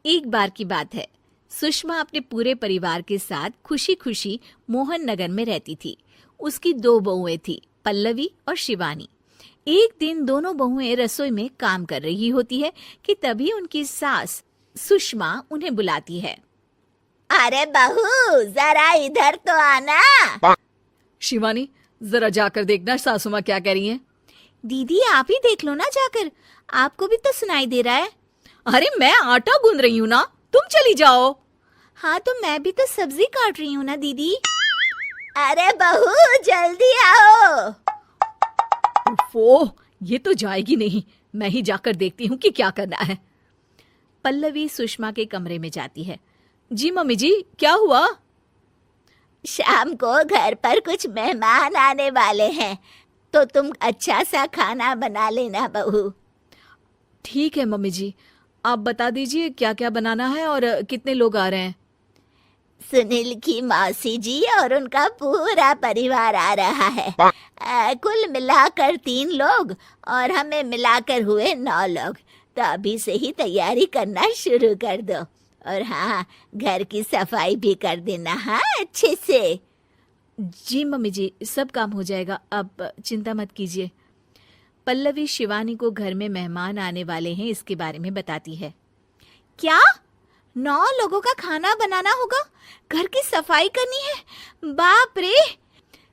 एक बार की बात है, सुषमा अपने पूरे परिवार के साथ खुशी खुशी मोहन नगर में रहती थी। उसकी 2 बहुएं थी, पल्लवी और शिवानी। एक दिन दोनों बहुएं रसोई में काम कर रही होती है कि तभी उनकी सास सुषमा उन्हें बुलाती है। अरे बहू, जरा इधर तो आना। शिवानी, जरा जाकर देखना सासू माँ क्या कह रही हैं। दीदी आप ही देख लो ना जाकर, आपको भी तो सुनाई दे रहा है। अरे मैं आटा गूंद रही हूँ ना, तुम चली जाओ। हाँ तो मैं भी तो सब्जी काट रही हूँ ना दीदी। अरे बहू, जल्दी आओ। ओह, ये तो जाएगी नहीं। मैं ही जाकर देखती हूँ कि क्या करना है। पल्लवी सुषमा के कमरे में जाती है। जी मम्मी जी, क्या हुआ? शाम को घर पर कुछ मेहमान आने वाले हैं, तो तुम अच्छा सा खाना बना लेना बहू। ठीक है मम्मी जी, आप बता दीजिए क्या क्या बनाना है और कितने लोग आ रहे हैं। सुनील की मौसी जी और उनका पूरा परिवार आ रहा है। कुल मिलाकर 3 लोग और हमें मिलाकर हुए 9 लोग। तो अभी से ही तैयारी करना शुरू कर दो। और हाँ, घर की सफाई भी कर देना, हाँ, अच्छे से। जी मम्मी जी, सब काम हो जाएगा, आप चिंता मत कीजिए। पल्लवी शिवानी को घर में मेहमान आने वाले हैं इसके बारे में बताती है। क्या 9 लोगों का खाना बनाना होगा, घर की सफाई करनी है? बाप रे,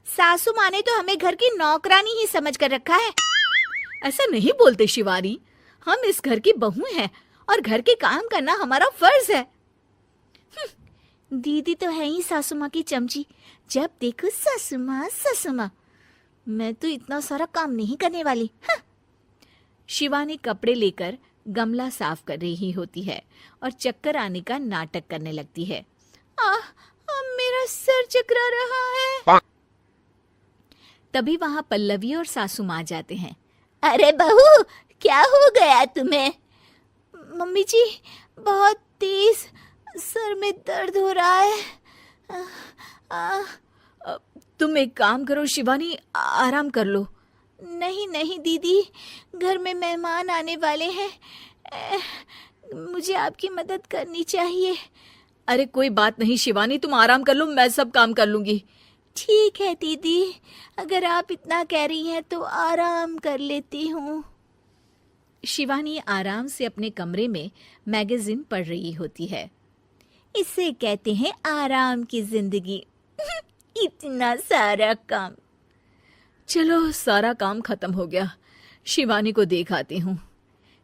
सासू माँ ने तो हमें घर की नौकरानी ही समझ कर रखा है। ऐसा नहीं बोलते शिवानी, हम इस घर की बहू हैं और घर के काम करना हमारा फर्ज है। दीदी तो है ही सासू माँ की चमची, जब देखो सासू माँ सासू माँ। मैं तो इतना सारा काम नहीं करने वाली। शिवानी कपड़े लेकर गमला साफ कर रही होती है और चक्कर आने का नाटक करने लगती है। मेरा सर चकरा रहा है। तभी वहां पल्लवी और सासू माँ जाते हैं। अरे बहू, क्या हो गया तुम्हें? मम्मी जी, बहुत तेज सर में दर्द हो रहा है। तुम एक काम करो शिवानी, आराम कर लो। नहीं नहीं दीदी, घर में मेहमान आने वाले हैं, मुझे आपकी मदद करनी चाहिए। अरे कोई बात नहीं शिवानी, तुम आराम कर लो, मैं सब काम कर लूंगी। ठीक है दीदी, अगर आप इतना कह रही हैं तो आराम कर लेती हूँ। शिवानी आराम से अपने कमरे में मैगजीन पढ़ रही होती है। इसे कहते हैं आराम की जिंदगी। इतना सारा काम। चलो, सारा काम खत्म हो गया, शिवानी को देख आती हूँ।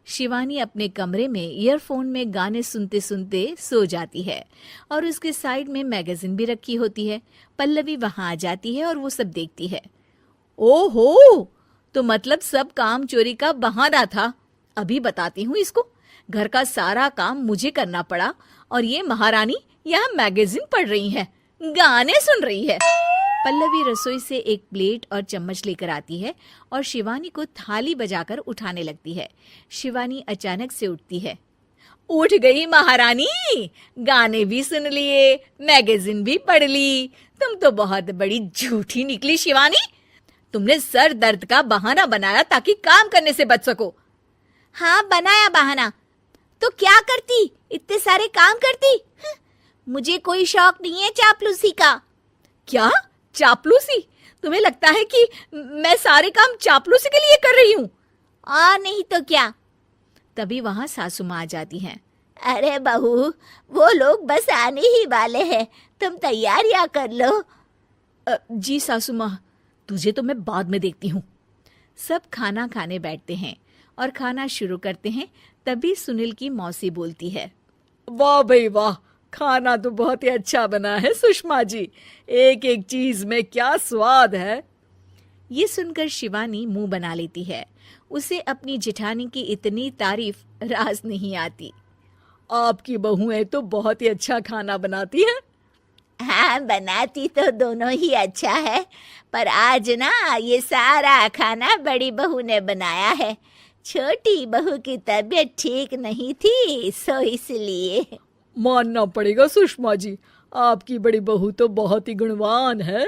शिवानी अपने कमरे में ईयरफोन में गाने सुनते सुनते सो जाती है और उसके साइड में मैगजीन भी रखी होती है। पल्लवी वहां आ जाती है और वो सब देखती है। ओहो, तो मतलब सब काम चोरी का बहाना था। अभी बताती हूँ इसको। घर का सारा काम मुझे करना पड़ा और ये महारानी यहाँ मैगजीन पढ़ रही है, गाने सुन रही है। पल्लवी रसोई से एक प्लेट और चम्मच लेकर आती है और शिवानी को थाली बजाकर उठाने लगती है। शिवानी अचानक से उठती है। उठ गई महारानी, गाने भी सुन लिए, मैगजीन भी पढ़ ली। तुम तो बहुत बड़ी झूठी निकली शिवानी। तुमने सर दर्द का बहाना बनाया ताकि काम करने से बच सको। हाँ, बनाया बहाना, तो क्या करती, इतने सारे काम करती। मुझे कोई शौक नहीं है चापलूसी का। क्या चापलूसी? तुम्हें लगता है कि मैं सारे काम चापलूसी के लिए कर रही हूँ? और नहीं तो क्या। तभी वहां सासू माँ आ जाती हैं। अरे बहू, वो लोग बस आने ही वाले हैं, तुम तैयारियां कर लो। जी सासू माँ, तुझे तो मैं बाद में देखती हूँ। सब खाना खाने बैठते हैं और खाना शुरू करते हैं। तभी सुनील की मौसी बोलती है। वाह भाई वाह, खाना तो बहुत ही अच्छा बना है सुषमा जी, एक एक चीज में क्या स्वाद है। ये सुनकर शिवानी मुंह बना लेती है। उसे अपनी जेठानी की इतनी तारीफ रास नहीं आती। आपकी बहुएं तो बहुत ही अच्छा खाना बनाती हैं। हाँ, बनाती तो दोनों ही अच्छा है, पर आज ना ये सारा खाना बड़ी बहू ने बनाया है। छोटी बहू की तबीयत ठीक नहीं थी, सो इसलिए। मानना पड़ेगा सुषमा जी, आपकी बड़ी बहू तो बहुत ही गुणवान है।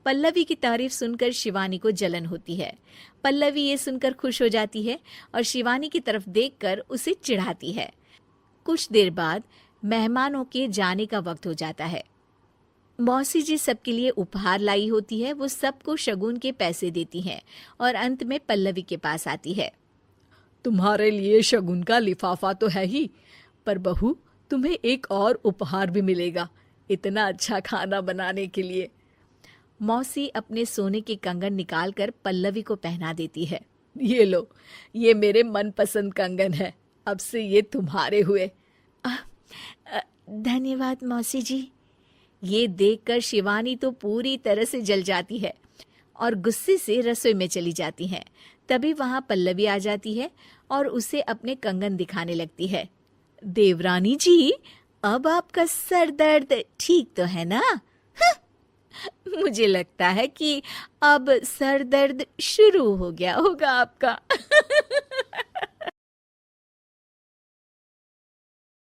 पल्लवी की तारीफ सुनकर शिवानी को जलन होती है। पल्लवी ये सुनकर खुश हो जाती है और शिवानी की तरफ देखकर उसे चिढ़ाती है। कुछ देर बाद मेहमानों के जाने का वक्त हो जाता है। मौसी जी सबके लिए उपहार लाई होती है। वो सबको शगुन के पैसे देती हैं और अंत में पल्लवी के पास आती है। तुम्हारे लिए शगुन का लिफाफा तो है ही, पर बहू तुम्हें एक और उपहार भी मिलेगा इतना अच्छा खाना बनाने के लिए। मौसी अपने सोने के कंगन निकालकर पल्लवी को पहना देती है। ये लो, ये मेरे मनपसंद कंगन है, अब से ये तुम्हारे हुए। धन्यवाद मौसी जी। ये देखकर शिवानी तो पूरी तरह से जल जाती है और गुस्से से रसोई में चली जाती है। तभी वहां पल्लवी आ जाती है और उसे अपने कंगन दिखाने लगती है। देवरानी जी, अब आपका सर दर्द ठीक तो है ना? मुझे लगता है कि अब सर दर्द शुरू हो गया होगा आपका।